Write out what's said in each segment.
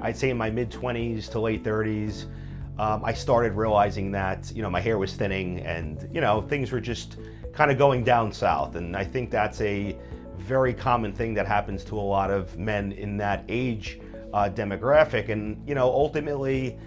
I'd say in my mid-20s to late 30s, I started realizing that, my hair was thinning and, things were just kind of going down south. And I think that's a very common thing that happens to a lot of men in that age demographic. And, ultimately,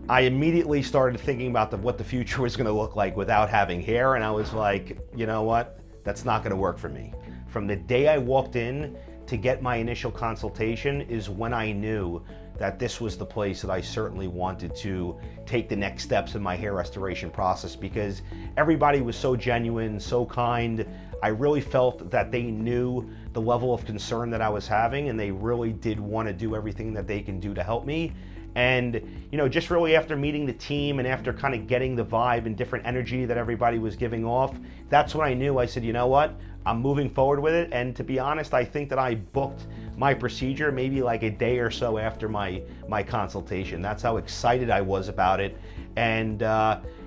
I immediately started thinking about what the future was going to look like without having hair. And I was like, you know what? That's not going to work for me. From the day I walked in to get my initial consultation is when I knew that this was the place that I certainly wanted to take the next steps in my hair restoration process, because everybody was so genuine, so kind. I really felt that they knew the level of concern that I was having, and they really did want to do everything that they can do to help me. And, just really after meeting the team and after kind of getting the vibe and different energy that everybody was giving off, that's when I knew. I said, you know what? I'm moving forward with it. And to be honest, I think that I booked my procedure maybe like a day or so after my consultation. That's how excited I was about it. And,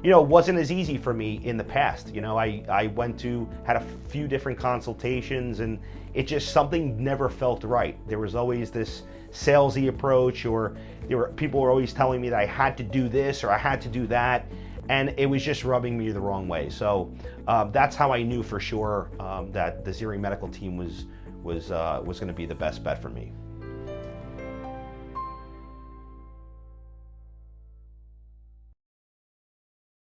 it wasn't as easy for me in the past. I had a few different consultations, and something never felt right. There was always this salesy approach, or people were always telling me that I had to do this or I had to do that, and it was just rubbing me the wrong way. So that's how I knew for sure that the Ziering Medical team was going to be the best bet for me.